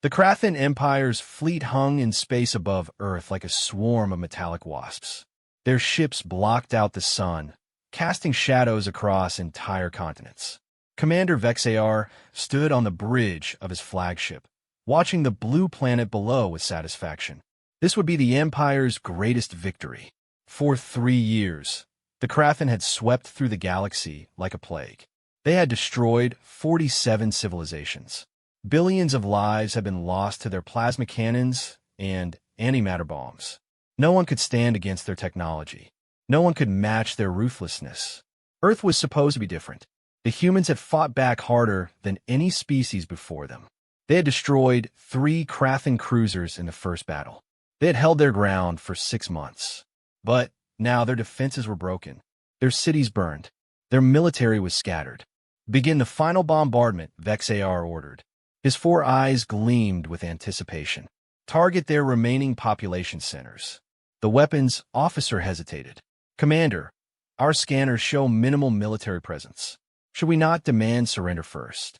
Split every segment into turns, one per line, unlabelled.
The Krathan Empire's fleet hung in space above Earth like a swarm of metallic wasps. Their ships blocked out the sun, casting shadows across entire continents. Commander Vexayar stood on the bridge of his flagship, watching the blue planet below with satisfaction. This would be the Empire's greatest victory. For 3 years, the Krathan had swept through the galaxy like a plague. They had destroyed 47 civilizations. Billions of lives had been lost to their plasma cannons and antimatter bombs. No one could stand against their technology. No one could match their ruthlessness. Earth was supposed to be different. The humans had fought back harder than any species before them. They had destroyed 3 Krathan cruisers in the first battle. They had held their ground for 6 months. But now their defenses were broken. Their cities burned. Their military was scattered. "Begin the final bombardment," Vexayar ordered. His 4 eyes gleamed with anticipation. "Target their remaining population centers." The weapons officer hesitated. "Commander, our scanners show minimal military presence. Should we not demand surrender first?"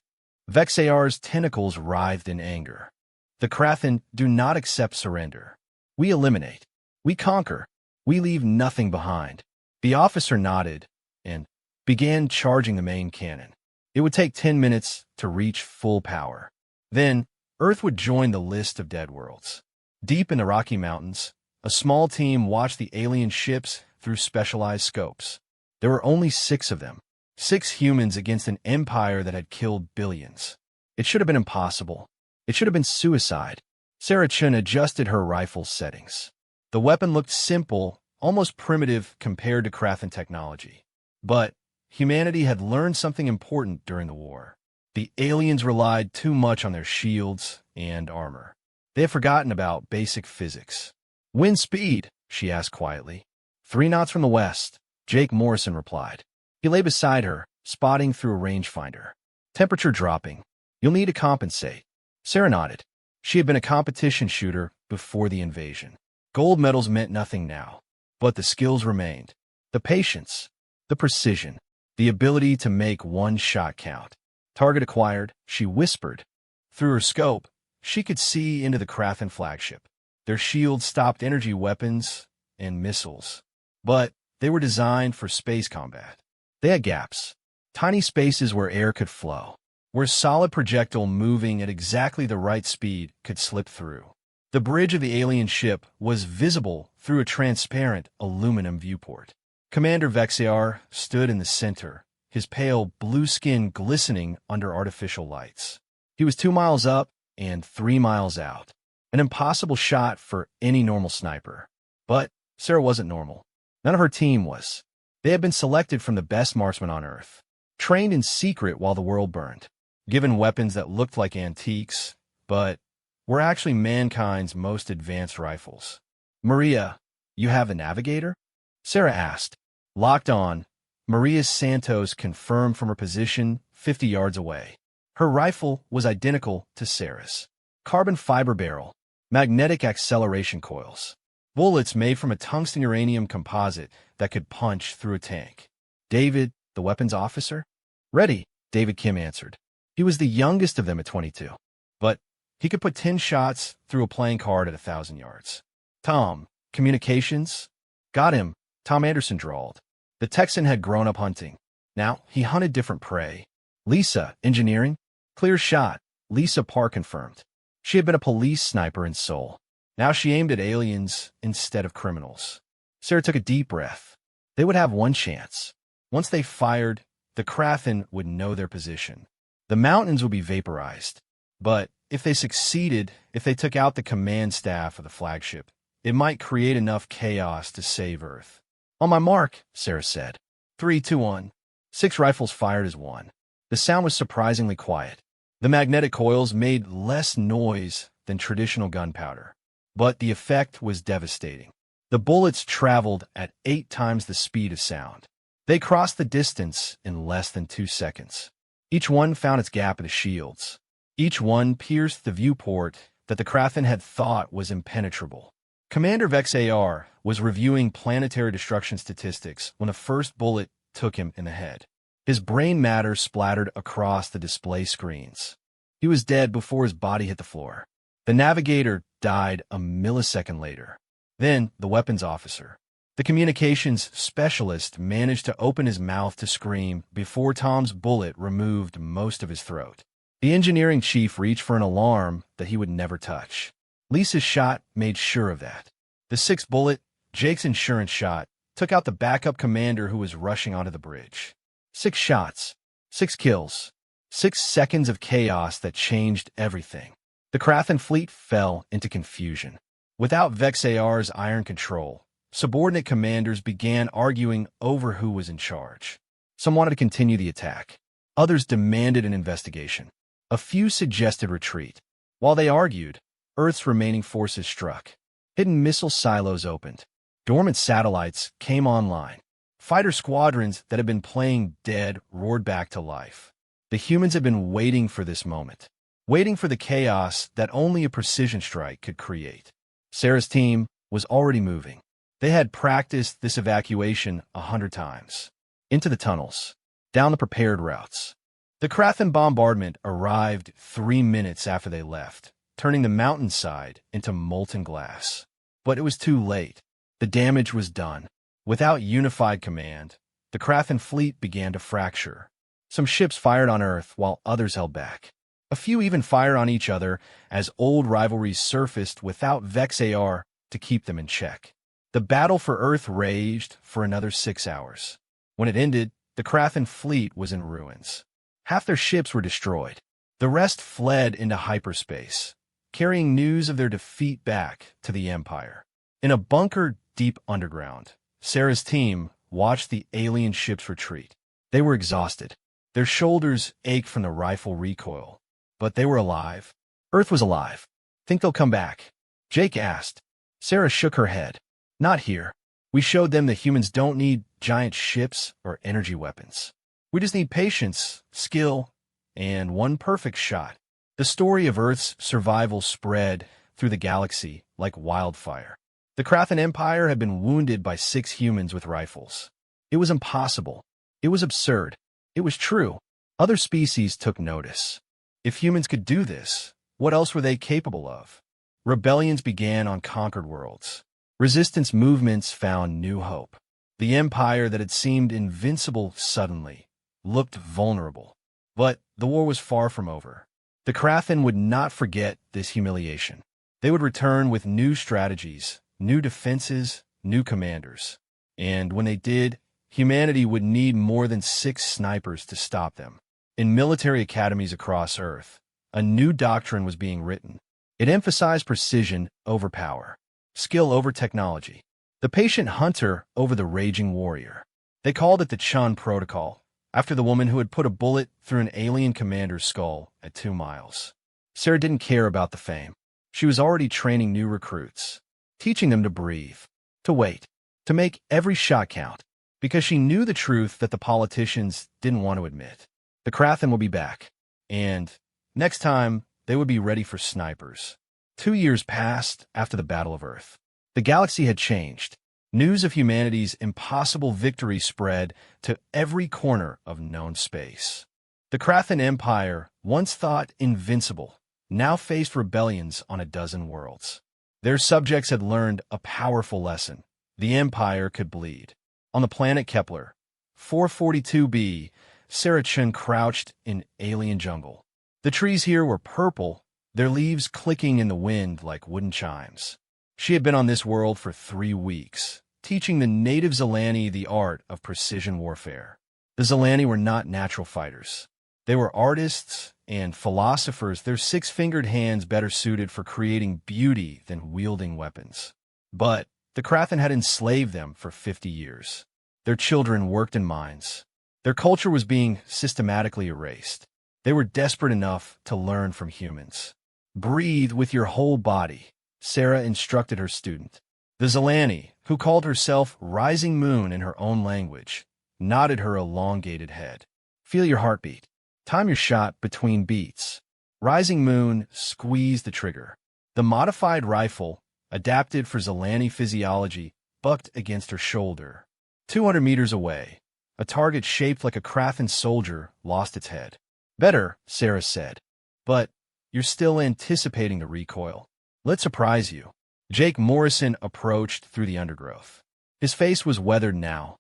Vexayar's tentacles writhed in anger. "The Krathan do not accept surrender. We eliminate. We conquer. We leave nothing behind." The officer nodded and began charging the main cannon. It would take 10 minutes to reach full power. Then, Earth would join the list of dead worlds. Deep in the Rocky Mountains, a small team watched the alien ships through specialized scopes. There were only 6 of them. 6 humans against an empire that had killed billions. It should have been impossible. It should have been suicide. Sarah Chun adjusted her rifle's settings. The weapon looked simple, almost primitive compared to Krathan technology. But humanity had learned something important during the war. The aliens relied too much on their shields and armor. They had forgotten about basic physics. "Wind speed?" she asked quietly. 3 knots from the west, Jake Morrison replied. He lay beside her, spotting through a rangefinder. "Temperature dropping. You'll need to compensate." Sarah nodded. She had been a competition shooter before the invasion. Gold medals meant nothing now, but the skills remained. The patience, the precision, the ability to make one shot count. "Target acquired," she whispered. Through her scope, she could see into the Krathan flagship. Their shields stopped energy weapons and missiles, but they were designed for space combat. They had gaps, tiny spaces where air could flow, where a solid projectile moving at exactly the right speed could slip through. The bridge of the alien ship was visible through a transparent aluminum viewport. Commander Vexayar stood in the center, his pale blue skin glistening under artificial lights. He was 2 miles up and 3 miles out, an impossible shot for any normal sniper. But Sarah wasn't normal. None of her team was. They had been selected from the best marksmen on Earth, trained in secret while the world burned, given weapons that looked like antiques, but were actually mankind's most advanced rifles. "Maria, you have the navigator?" Sarah asked. Locked on, Maria Santos confirmed from her position 50 yards away. Her rifle was identical to Sarah's. Carbon fiber barrel, magnetic acceleration coils, bullets made from a tungsten uranium composite that could punch through a tank. "David, the weapons officer?" "Ready," David Kim answered. He was the youngest of them at 22, but he could put 10 shots through a playing card at 1,000 yards. "Tom, communications?" "Got him," Tom Anderson drawled. The Texan had grown up hunting. Now he hunted different prey. "Lisa, engineering?" "Clear shot," Lisa Parr confirmed. She had been a police sniper in Seoul. Now she aimed at aliens instead of criminals. Sarah took a deep breath. They would have one chance. Once they fired, the Krathan would know their position. The mountains would be vaporized. But if they succeeded, if they took out the command staff of the flagship, it might create enough chaos to save Earth. "On my mark," Sarah said. 3, 2, 1. 6 rifles fired as one. The sound was surprisingly quiet. The magnetic coils made less noise than traditional gunpowder, but the effect was devastating. The bullets traveled at 8 times the speed of sound. They crossed the distance in less than 2 seconds. Each one found its gap in the shields. Each one pierced the viewport that the Krathan had thought was impenetrable. Commander Vexayar was reviewing planetary destruction statistics when the first bullet took him in the head. His brain matter splattered across the display screens. He was dead before his body hit the floor. The navigator died a millisecond later. Then, the weapons officer. The communications specialist managed to open his mouth to scream before Tom's bullet removed most of his throat. The engineering chief reached for an alarm that he would never touch. Lisa's shot made sure of that. The sixth bullet, Jake's insurance shot, took out the backup commander who was rushing onto the bridge. 6 shots, 6 kills, 6 seconds of chaos that changed everything. The Krathan fleet fell into confusion. Without Vexar's iron control, subordinate commanders began arguing over who was in charge. Some wanted to continue the attack. Others demanded an investigation. A few suggested retreat. While they argued, Earth's remaining forces struck. Hidden missile silos opened. Dormant satellites came online. Fighter squadrons that had been playing dead roared back to life. The humans had been waiting for this moment, waiting for the chaos that only a precision strike could create. Sarah's team was already moving. They had practiced this evacuation 100 times. Into the tunnels, down the prepared routes. The Krathan bombardment arrived 3 minutes after they left, turning the mountainside into molten glass. But it was too late. The damage was done. Without unified command, the Krathan fleet began to fracture. Some ships fired on Earth while others held back. A few even fired on each other as old rivalries surfaced without Vexar to keep them in check. The battle for Earth raged for another 6 hours. When it ended, the Krathan fleet was in ruins. Half their ships were destroyed. The rest fled into hyperspace, carrying news of their defeat back to the Empire. In a bunker deep underground, Sarah's team watched the alien ships retreat. They were exhausted. Their shoulders ached from the rifle recoil. But they were alive. Earth was alive. Think they'll come back? Jake asked. Sarah shook her head. Not here. We showed them that humans don't need giant ships or energy weapons. We just need patience, skill, and one perfect shot. The story of Earth's survival spread through the galaxy like wildfire. The Krathan Empire had been wounded by 6 humans with rifles. It was impossible. It was absurd. It was true. Other species took notice. If humans could do this, what else were they capable of? Rebellions began on conquered worlds. Resistance movements found new hope. The empire that had seemed invincible suddenly looked vulnerable. But the war was far from over. The Krathan would not forget this humiliation. They would return with new strategies, new defenses, new commanders. And when they did, humanity would need more than 6 snipers to stop them. In military academies across Earth, a new doctrine was being written. It emphasized precision over power, skill over technology, the patient hunter over the raging warrior. They called it the Chun Protocol, after the woman who had put a bullet through an alien commander's skull at 2 miles. Sarah didn't care about the fame. She was already training new recruits, teaching them to breathe, to wait, to make every shot count, because she knew the truth that the politicians didn't want to admit. The Krathan would be back, and next time they would be ready for snipers. 2 years passed after the Battle of Earth. The galaxy had changed. News of humanity's impossible victory spread to every corner of known space. The Krathan Empire, once thought invincible, now faced rebellions on a dozen worlds. Their subjects had learned a powerful lesson. The Empire could bleed. On the planet Kepler, 442b, Sarah Chun crouched in alien jungle. The trees here were purple, their leaves clicking in the wind like wooden chimes. She had been on this world for 3 weeks, teaching the native Zilani the art of precision warfare. The Zilani were not natural fighters. They were artists and philosophers, their 6-fingered hands better suited for creating beauty than wielding weapons. But the Krathan had enslaved them for 50 years. Their children worked in mines. Their culture was being systematically erased. They were desperate enough to learn from humans. Breathe with your whole body, Sarah instructed her student. The Zilani, who called herself Rising Moon in her own language, nodded her elongated head. Feel your heartbeat. Time your shot between beats. Rising Moon squeezed the trigger. The modified rifle, adapted for Zilani physiology, bucked against her shoulder. 200 meters away, a target shaped like a Krathan soldier lost its head. Better, Sarah said. but you're still anticipating the recoil. Let's surprise you. Jake Morrison approached through the undergrowth. His face was weathered now,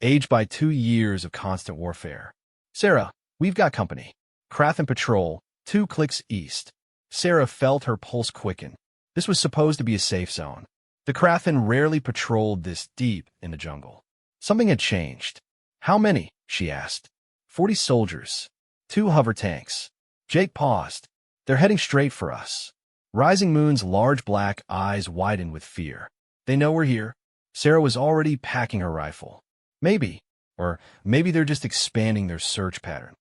aged by 2 years of constant warfare. Sarah, we've got company. Crathan Patrol, 2 clicks east. Sarah felt her pulse quicken. This was supposed to be a safe zone. The Crathan rarely patrolled this deep in the jungle. Something had changed. How many? She asked. 40 soldiers. 2 hover tanks. Jake paused. They're heading straight for us. Rising Moon's large black eyes widened with fear. They know we're here. Sarah was already packing her rifle. Maybe they're just expanding their search pattern.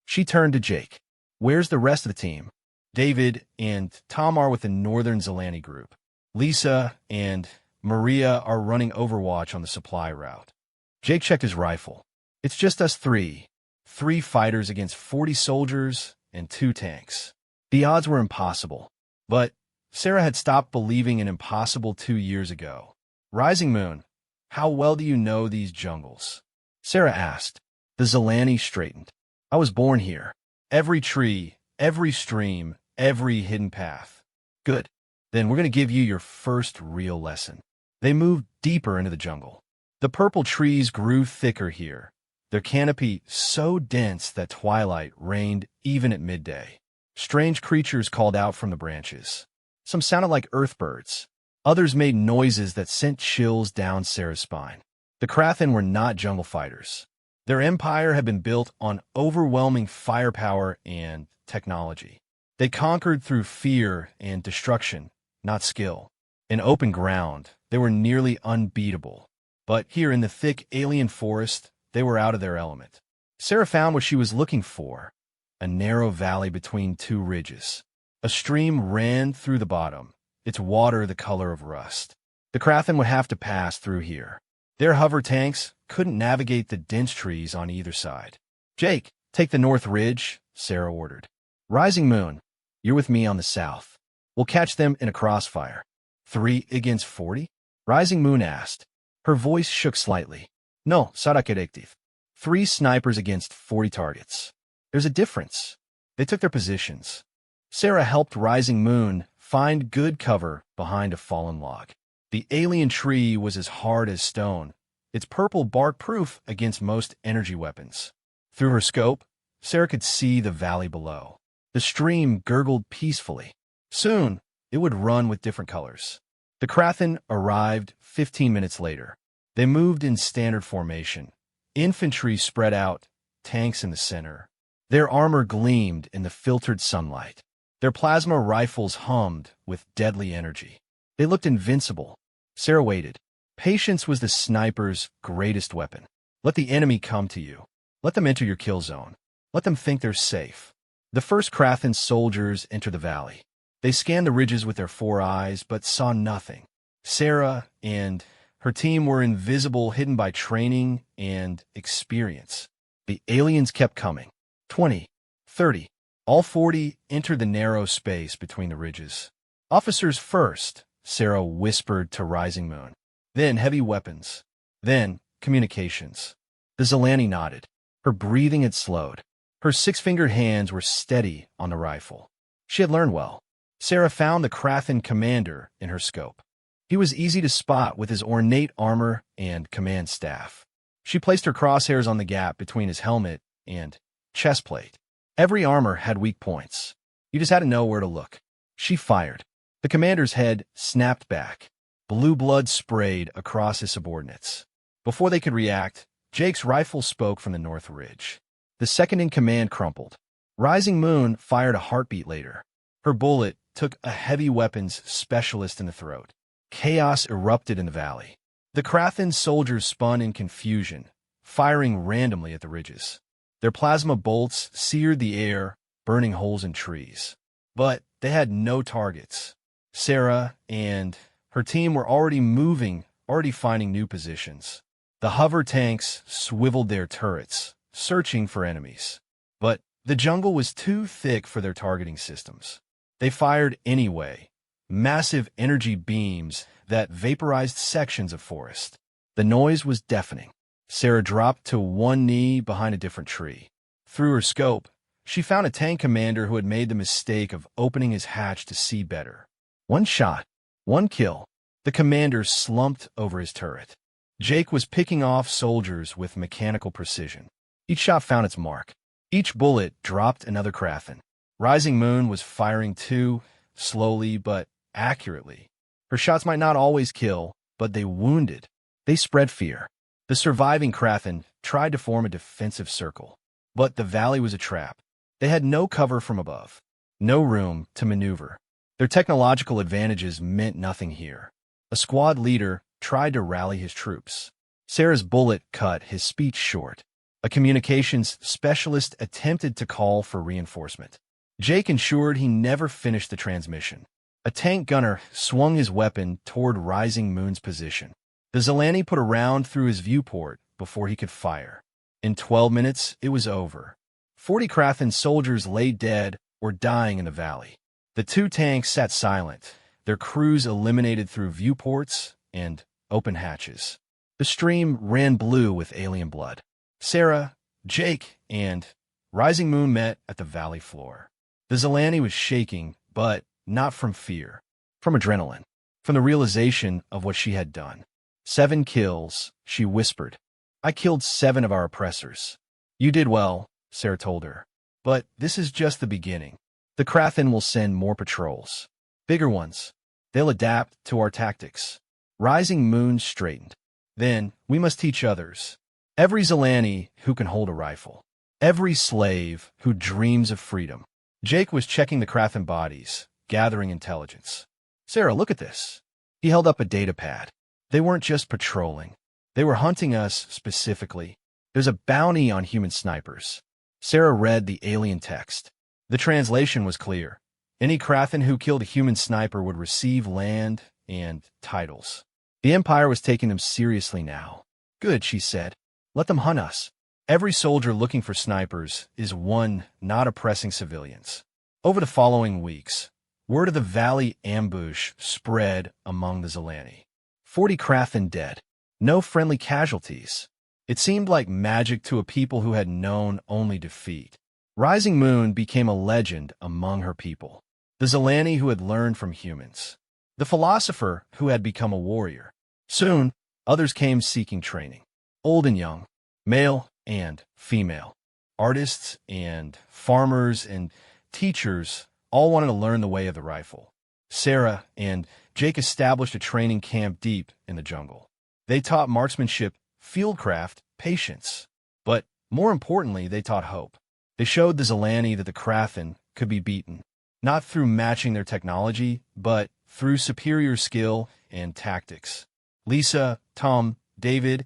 She turned to Jake. Where's the rest of the team? David and Tom are with the Northern Zelani group. Lisa and Maria are running Overwatch on the supply route. Jake checked his rifle. It's just us 3. 3 fighters against 40 soldiers and 2 tanks. The odds were impossible. But Sarah had stopped believing in impossible 2 years ago. Rising Moon, how well do you know these jungles? Sarah asked. The Zelani straightened. I was born here. Every tree, every stream, every hidden path. Good. Then we're going to give you your first real lesson. They moved deeper into the jungle. The purple trees grew thicker here, their canopy so dense that twilight reigned even at midday. Strange creatures called out from the branches. Some sounded like earthbirds. Others made noises that sent chills down Sarah's spine. The Crathan were not jungle fighters. Their empire had been built on overwhelming firepower and technology. They conquered through fear and destruction, not skill. In open ground, they were nearly unbeatable. But here in the thick alien forest, they were out of their element. Sarah found what she was looking for, a narrow valley between 2 ridges. A stream ran through the bottom, its water the color of rust. The Crathan would have to pass through here. Their hover tanks couldn't navigate the dense trees on either side. Jake, take the north ridge, Sarah ordered. Rising Moon, you're with me on the south. We'll catch them in a crossfire. 3 against 40? Rising Moon asked. Her voice shook slightly. No, Sarah Corrective. 3 snipers against 40 targets. There's a difference. They took their positions. Sarah helped Rising Moon find good cover behind a fallen log. The alien tree was as hard as stone, its purple bark proof against most energy weapons. Through her scope, Sarah could see the valley below. The stream gurgled peacefully. Soon, it would run with different colors. The Crathan arrived 15 minutes later. They moved in standard formation. Infantry spread out, tanks in the center. Their armor gleamed in the filtered sunlight. Their plasma rifles hummed with deadly energy. They looked invincible. Sarah waited. Patience was the sniper's greatest weapon. Let the enemy come to you. Let them enter your kill zone. Let them think they're safe. The first Crathan soldiers entered the valley. They scanned the ridges with their 4 eyes, but saw nothing. Sarah and her team were invisible, hidden by training and experience. The aliens kept coming. 20, 30, all 40 entered the narrow space between the ridges. Officers first, Sarah whispered to Rising Moon. Then heavy weapons. Then communications. The Zelani nodded. Her breathing had slowed. Her 6-fingered hands were steady on the rifle. She had learned well. Sarah found the Crathan commander in her scope. He was easy to spot with his ornate armor and command staff. She placed her crosshairs on the gap between his helmet and chest plate. Every armor had weak points. You just had to know where to look. She fired. The commander's head snapped back. Blue blood sprayed across his subordinates. Before they could react, Jake's rifle spoke from the north ridge. The second-in-command crumpled. Rising Moon fired a heartbeat later. Her bullet took a heavy weapons specialist in the throat. Chaos erupted in the valley. The Crathan soldiers spun in confusion, firing randomly at the ridges. Their plasma bolts seared the air, burning holes in trees. But they had no targets. Sarah and her team were already moving, already finding new positions. The hover tanks swiveled their turrets, searching for enemies. But the jungle was too thick for their targeting systems. They fired anyway, massive energy beams that vaporized sections of forest. The noise was deafening. Sarah dropped to one knee behind a different tree. Through her scope, She found a tank commander who had made the mistake of opening his hatch to see better. One shot, one kill. The commander slumped over his turret. Jake was picking off soldiers with mechanical precision. Each shot found its mark. Each bullet dropped another Krathen. Rising Moon was firing too, slowly but accurately. Her shots might not always kill, but they wounded. They spread fear. The surviving Krathen tried to form a defensive circle. But the valley was a trap. They had no cover from above, no room to maneuver. Their technological advantages meant nothing here. A squad leader tried to rally his troops. Sarah's bullet cut his speech short. A communications specialist attempted to call for reinforcement. Jake ensured he never finished the transmission. A tank gunner swung his weapon toward Rising Moon's position. The Zelani put a round through his viewport before he could fire. In 12 minutes, it was over. 40 Krathen soldiers lay dead or dying in the valley. The two tanks sat silent, their crews eliminated through viewports and open hatches. The stream ran blue with alien blood. Sarah, Jake, and Rising Moon met at the valley floor. The Zelani was shaking, but not from fear, from adrenaline, from the realization of what she had done. 7 kills, she whispered. I killed 7 of our oppressors. You did well, Sarah told her. But this is just the beginning. The Krathen will send more patrols. Bigger ones. They'll adapt to our tactics. Rising Moon straightened. Then we must teach others. Every Zelani who can hold a rifle. Every slave who dreams of freedom. Jake was checking the Krathen bodies, gathering intelligence. Sarah, look at this. He held up a data pad. They weren't just patrolling. They were hunting us specifically. There's a bounty on human snipers. Sarah read the alien text. The translation was clear. Any Krathen who killed a human sniper would receive land and titles. The Empire was taking them seriously now. Good, she said. Let them hunt us. Every soldier looking for snipers is one not oppressing civilians. Over the following weeks, word of the valley ambush spread among the Zelani. 40 Krathen dead. No friendly casualties. It seemed like magic to a people who had known only defeat. Rising Moon became a legend among her people. The Zelani who had learned from humans. The philosopher who had become a warrior. Soon, others came seeking training. Old and young, male and female. Artists and farmers and teachers all wanted to learn the way of the rifle. Sarah and Jake established a training camp deep in the jungle. They taught marksmanship, fieldcraft, patience. But more importantly, they taught hope. They showed the Zelani that the Krathen could be beaten, not through matching their technology, but through superior skill and tactics. Lisa, Tom, David,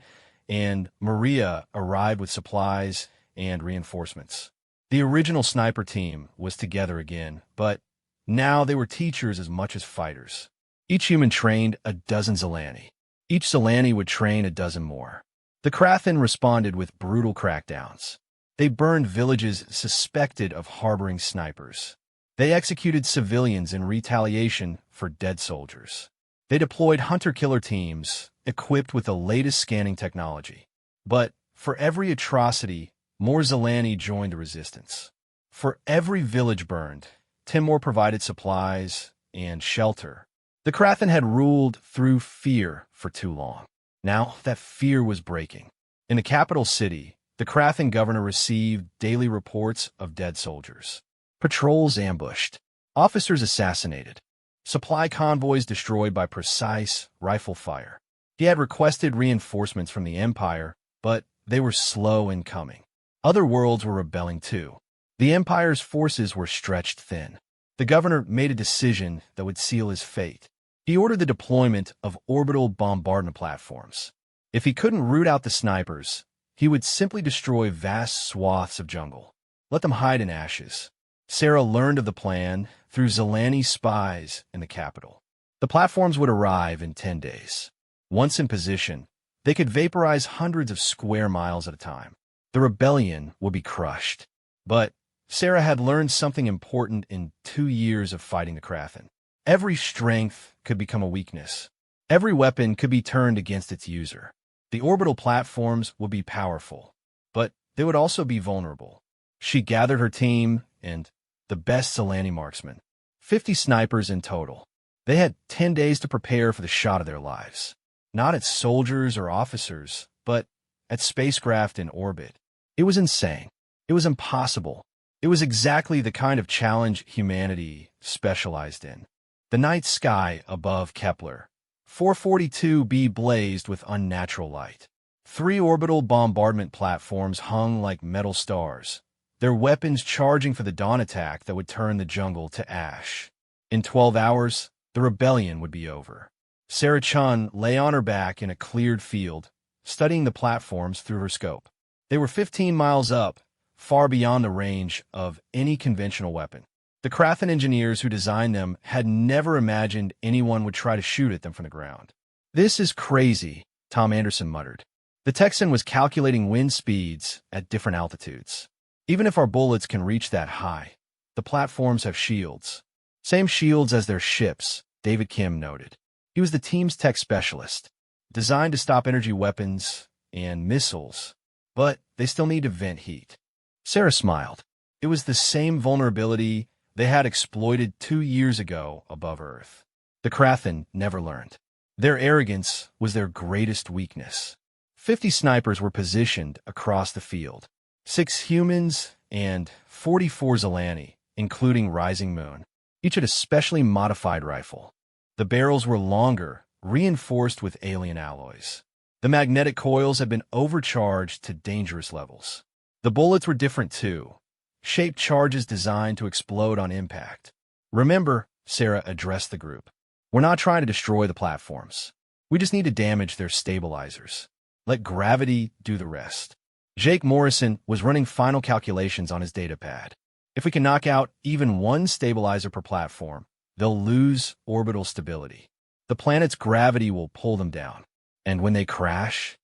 and Maria arrived with supplies and reinforcements. The original sniper team was together again, but now they were teachers as much as fighters. Each human trained a dozen Zelani. Each Zelani would train a dozen more. The Krathen responded with brutal crackdowns. They burned villages suspected of harboring snipers. They executed civilians in retaliation for dead soldiers. They deployed hunter-killer teams equipped with the latest scanning technology. But for every atrocity, more Zelani joined the resistance. For every village burned, 10 more provided supplies and shelter. The Krathen had ruled through fear for too long. Now that fear was breaking. In the capital city, the Krathen governor received daily reports of dead soldiers. Patrols ambushed. Officers assassinated. Supply convoys destroyed by precise rifle fire. He had requested reinforcements from the Empire, but they were slow in coming. Other worlds were rebelling too. The Empire's forces were stretched thin. The governor made a decision that would seal his fate. He ordered the deployment of orbital bombardment platforms. If he couldn't root out the snipers, he would simply destroy vast swaths of jungle. Let them hide in ashes. Sarah learned of the plan through Zelani spies in the capital. The platforms would arrive in 10 days. Once in position, they could vaporize hundreds of square miles at a time. The rebellion would be crushed. But Sarah had learned something important in 2 years of fighting the Krathen. Every strength could become a weakness. Every weapon could be turned against its user. The orbital platforms would be powerful, but they would also be vulnerable. She gathered her team and the best Zelani marksmen, 50 snipers in total. They had 10 days to prepare for the shot of their lives. Not at soldiers or officers, but at spacecraft in orbit. It was insane. It was impossible. It was exactly the kind of challenge humanity specialized in. The night sky above Kepler, 442b, blazed with unnatural light. 3 orbital bombardment platforms hung like metal stars, their weapons charging for the dawn attack that would turn the jungle to ash. In 12 hours, the rebellion would be over. Sarah Chun lay on her back in a cleared field, studying the platforms through her scope. They were 15 miles up, far beyond the range of any conventional weapon. The Krathan engineers who designed them had never imagined anyone would try to shoot at them from the ground. "This is crazy," Tom Anderson muttered. The Texan was calculating wind speeds at different altitudes. "Even if our bullets can reach that high, the platforms have shields." "Same shields as their ships," David Kim noted. He was the team's tech specialist, designed to stop energy weapons and missiles, but they still need to vent heat. Sarah smiled. It was the same vulnerability they had exploited 2 years ago above Earth. The Krathan never learned. Their arrogance was their greatest weakness. 50 snipers were positioned across the field. 6 humans and 44 Zelani, including Rising Moon. Each had a specially modified rifle. The barrels were longer, reinforced with alien alloys. The magnetic coils had been overcharged to dangerous levels. The bullets were different too, shaped charges designed to explode on impact. "Remember," Sarah addressed the group, "we're not trying to destroy the platforms. We just need to damage their stabilizers. Let gravity do the rest." Jake Morrison was running final calculations on his datapad. "If we can knock out even one stabilizer per platform, they'll lose orbital stability. The planet's gravity will pull them down. And when they crash?"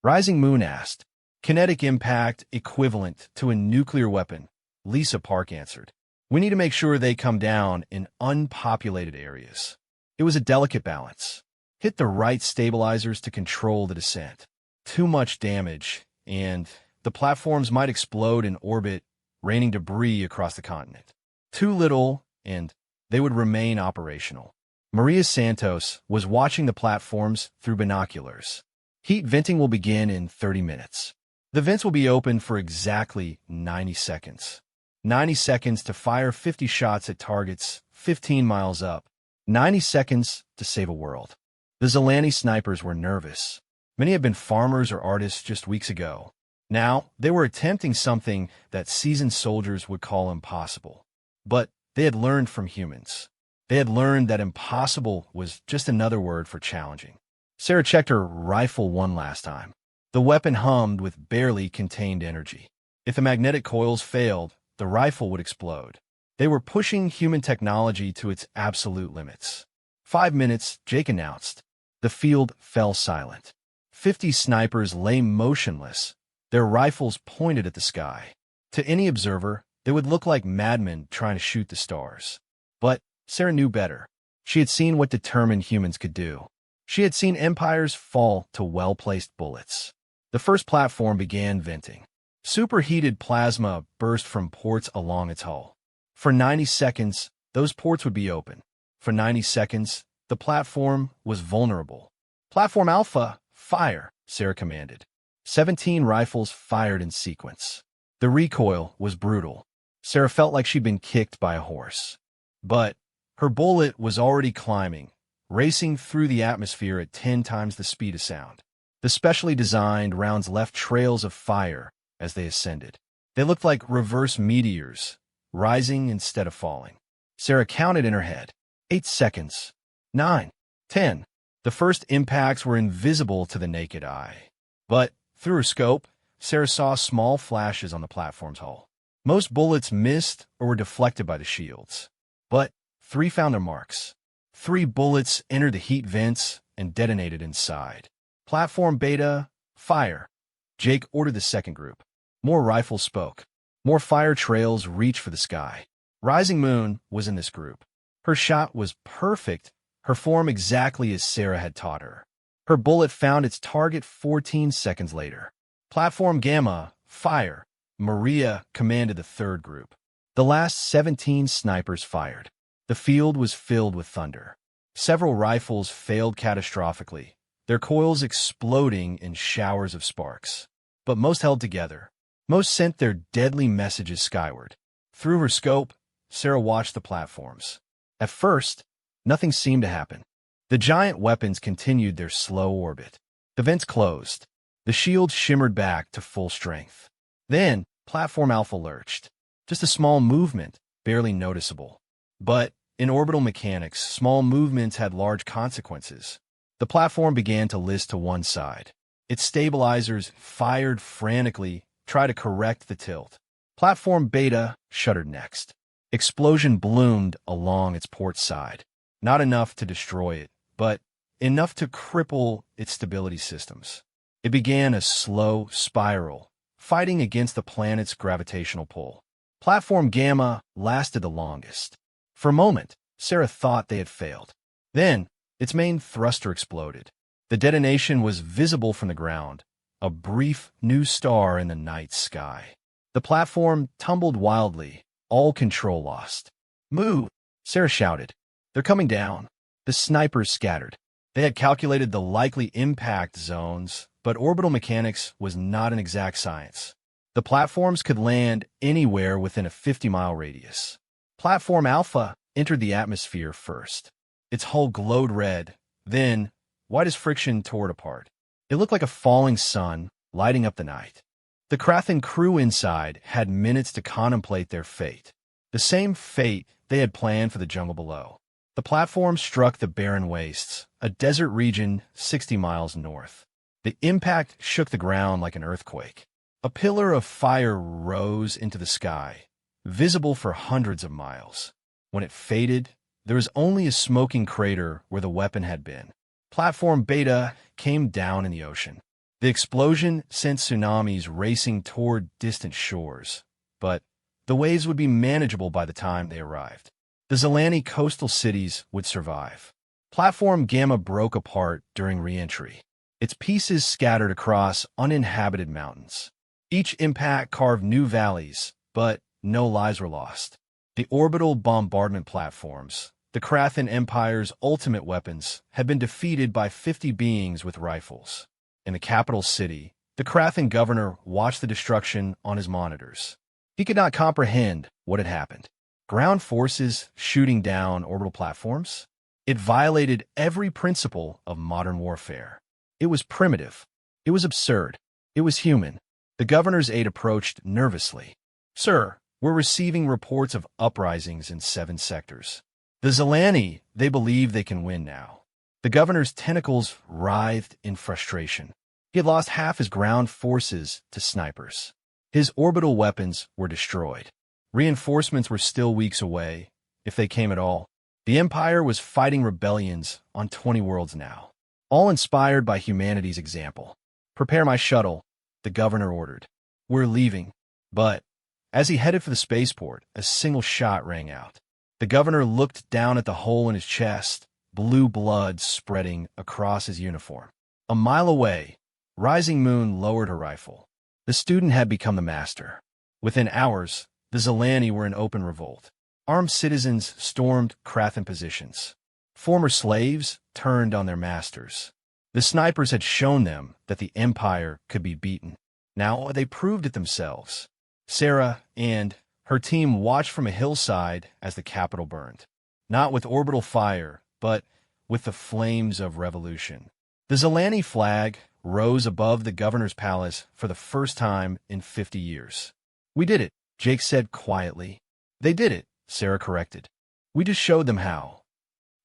Rising Moon asked. "Kinetic impact equivalent to a nuclear weapon," Lisa Park answered. "We need to make sure they come down in unpopulated areas." It was a delicate balance. Hit the right stabilizers to control the descent. Too much damage, and the platforms might explode in orbit, raining debris across the continent. Too little, and they would remain operational. Maria Santos was watching the platforms through binoculars. "Heat venting will begin in 30 minutes. The vents will be open for exactly 90 seconds. 90 seconds to fire 50 shots at targets 15 miles up. 90 seconds to save a world." The Zelani snipers were nervous. Many had been farmers or artists just weeks ago. Now, they were attempting something that seasoned soldiers would call impossible. But they had learned from humans. They had learned that impossible was just another word for challenging. Sarah checked her rifle one last time. The weapon hummed with barely contained energy. If the magnetic coils failed, the rifle would explode. They were pushing human technology to its absolute limits. 5 minutes, Jake announced. The field fell silent. 50 snipers lay motionless, their rifles pointed at the sky. To any observer, they would look like madmen trying to shoot the stars. But Sarah knew better. She had seen what determined humans could do. She had seen empires fall to well-placed bullets. The first platform began venting. Superheated plasma burst from ports along its hull. For 90 seconds, those ports would be open. For 90 seconds, the platform was vulnerable. "Platform Alpha, fire," Sarah commanded. 17 rifles fired in sequence. The recoil was brutal. Sarah felt like she'd been kicked by a horse. But her bullet was already climbing, racing through the atmosphere at 10 times the speed of sound. The specially designed rounds left trails of fire as they ascended. They looked like reverse meteors, rising instead of falling. Sarah counted in her head. 8 seconds. 9. 10. The first impacts were invisible to the naked eye. But through her scope, Sarah saw small flashes on the platform's hull. Most bullets missed or were deflected by the shields. But 3 found their marks. 3 bullets entered the heat vents and detonated inside. "Platform Beta, fire." Jake ordered the second group. More rifles spoke. More fire trails reached for the sky. Rising Moon was in this group. Her shot was perfect, her form exactly as Sarah had taught her. Her bullet found its target 14 seconds later. "Platform Gamma, fire." Maria commanded the third group. The last 17 snipers fired. The field was filled with thunder. Several rifles failed catastrophically, their coils exploding in showers of sparks. But most held together. Most sent their deadly messages skyward. Through her scope, Sarah watched the platforms. At first, nothing seemed to happen. The giant weapons continued their slow orbit. The vents closed. The shields shimmered back to full strength. Then, Platform Alpha lurched. Just a small movement, barely noticeable. But, in orbital mechanics, small movements had large consequences. The platform began to list to one side. Its stabilizers fired frantically, tried to correct the tilt. Platform Beta shuddered next. Explosion bloomed along its port side. Not enough to destroy it, but enough to cripple its stability systems. It began a slow spiral, fighting against the planet's gravitational pull. Platform Gamma lasted the longest. For a moment, Sarah thought they had failed. Then, its main thruster exploded. The detonation was visible from the ground, a brief new star in the night sky. The platform tumbled wildly, all control lost. "Move!" Sarah shouted. "They're coming down." The snipers scattered. They had calculated the likely impact zones, but orbital mechanics was not an exact science. The platforms could land anywhere within a 50-mile radius. Platform Alpha entered the atmosphere first. Its hull glowed red, then, white as friction, tore it apart. It looked like a falling sun, lighting up the night. The Krathan crew inside had minutes to contemplate their fate. The same fate they had planned for the jungle below. The platform struck the barren wastes, a desert region 60 miles north. The impact shook the ground like an earthquake. A pillar of fire rose into the sky, visible for hundreds of miles. When it faded, there was only a smoking crater where the weapon had been. Platform Beta came down in the ocean. The explosion sent tsunamis racing toward distant shores, but the waves would be manageable by the time they arrived. The Zalani coastal cities would survive. Platform Gamma broke apart during re-entry. Its pieces scattered across uninhabited mountains. Each impact carved new valleys, but no lives were lost. The orbital bombardment platforms, the Krathan Empire's ultimate weapons, had been defeated by 50 beings with rifles. In the capital city, the Krathan governor watched the destruction on his monitors. He could not comprehend what had happened. Ground forces shooting down orbital platforms? It violated every principle of modern warfare. It was primitive. It was absurd. It was human. The governor's aide approached nervously. "Sir, we're receiving reports of uprisings in 7 sectors. The Zalani, they believe they can win now." The governor's tentacles writhed in frustration. He had lost half his ground forces to snipers. His orbital weapons were destroyed. Reinforcements were still weeks away, if they came at all. The Empire was fighting rebellions on 20 worlds now, all inspired by humanity's example. "Prepare my shuttle," the governor ordered. "We're leaving." But as he headed for the spaceport, a single shot rang out. The governor looked down at the hole in his chest, blue blood spreading across his uniform. A mile away, Rising Moon lowered her rifle. The student had become the master. Within hours, the Zalani were in open revolt. Armed citizens stormed Krathan positions. Former slaves turned on their masters. The snipers had shown them that the Empire could be beaten. Now they proved it themselves. Sarah and her team watched from a hillside as the capital burned. Not with orbital fire, but with the flames of revolution. The Zalani flag rose above the governor's palace for the first time in 50 years. "We did it," Jake said quietly. "They did it," Sarah corrected. "We just showed them how."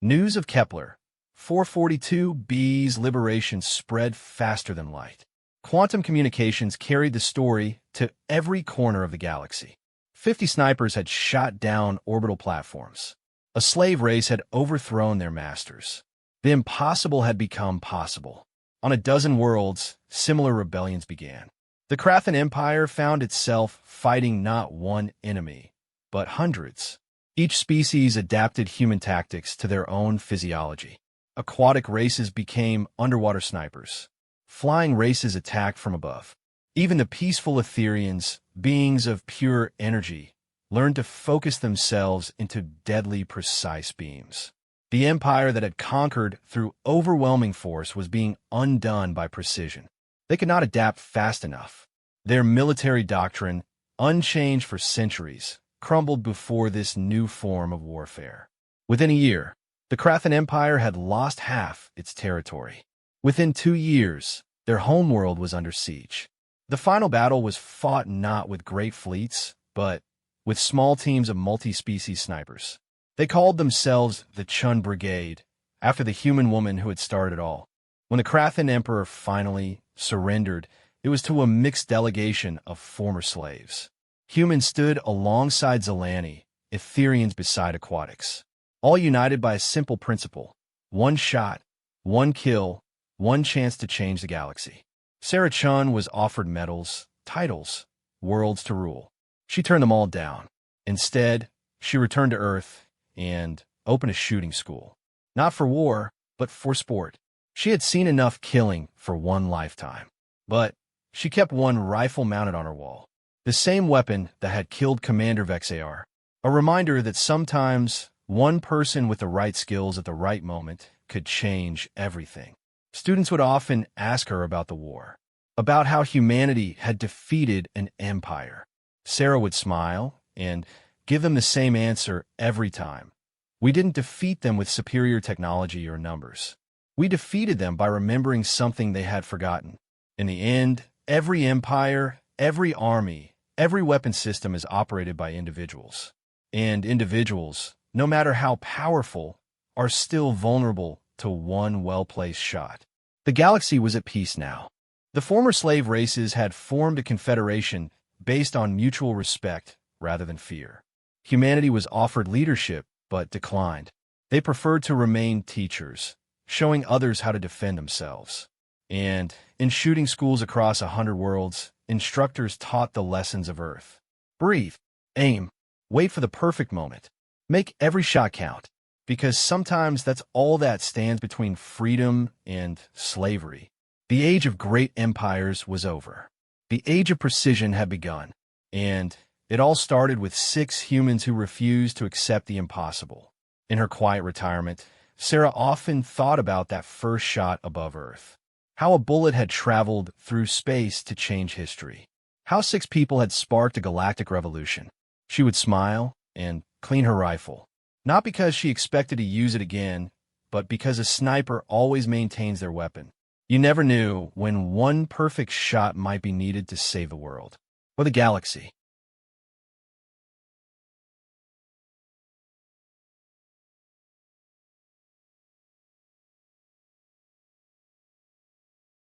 News of Kepler 442b's liberation spread faster than light. Quantum communications carried the story to every corner of the galaxy. 50 snipers had shot down orbital platforms. A slave race had overthrown their masters. The impossible had become possible. On a dozen worlds, similar rebellions began. The Krathan Empire found itself fighting not one enemy, but hundreds. Each species adapted human tactics to their own physiology. Aquatic races became underwater snipers. Flying races attacked from above. Even the peaceful Etherians, beings of pure energy, learned to focus themselves into deadly precise beams. The empire that had conquered through overwhelming force was being undone by precision. They could not adapt fast enough. Their military doctrine, unchanged for centuries, crumbled before this new form of warfare. Within a year, the Krathan Empire had lost half its territory. Within 2 years, their homeworld was under siege. The final battle was fought not with great fleets, but with small teams of multi-species snipers. They called themselves the Chun Brigade, after the human woman who had started it all. When the Krathan Emperor finally surrendered, it was to a mixed delegation of former slaves. Humans stood alongside Zelani, Etherians beside aquatics, all united by a simple principle: one shot, one kill, one chance to change the galaxy. Sarah Chun was offered medals, titles, worlds to rule. She turned them all down. Instead, she returned to Earth and opened a shooting school. Not for war, but for sport. She had seen enough killing for one lifetime. But she kept one rifle mounted on her wall. The same weapon that had killed Commander Vexar. A reminder that sometimes one person with the right skills at the right moment could change everything. Students would often ask her about the war, about how humanity had defeated an empire. Sarah would smile and give them the same answer every time. We didn't defeat them with superior technology or numbers. We defeated them by remembering something they had forgotten. In the end, every empire, every army, every weapon system is operated by individuals. And individuals, no matter how powerful, are still vulnerable to one well-placed shot. The galaxy was at peace now. The former slave races had formed a confederation based on mutual respect rather than fear. Humanity was offered leadership, but declined. They preferred to remain teachers, showing others how to defend themselves. And in shooting schools across 100 worlds, instructors taught the lessons of Earth. Breathe, aim, wait for the perfect moment. Make every shot count, because sometimes that's all that stands between freedom and slavery. The age of great empires was over. The age of precision had begun, and it all started with 6 humans who refused to accept the impossible. In her quiet retirement, Sarah often thought about that first shot above Earth. How a bullet had traveled through space to change history. How 6 people had sparked a galactic revolution. She would smile and clean her rifle, not because she expected to use it again, but because a sniper always maintains their weapon. You never knew when one perfect shot might be needed to save the world or the galaxy.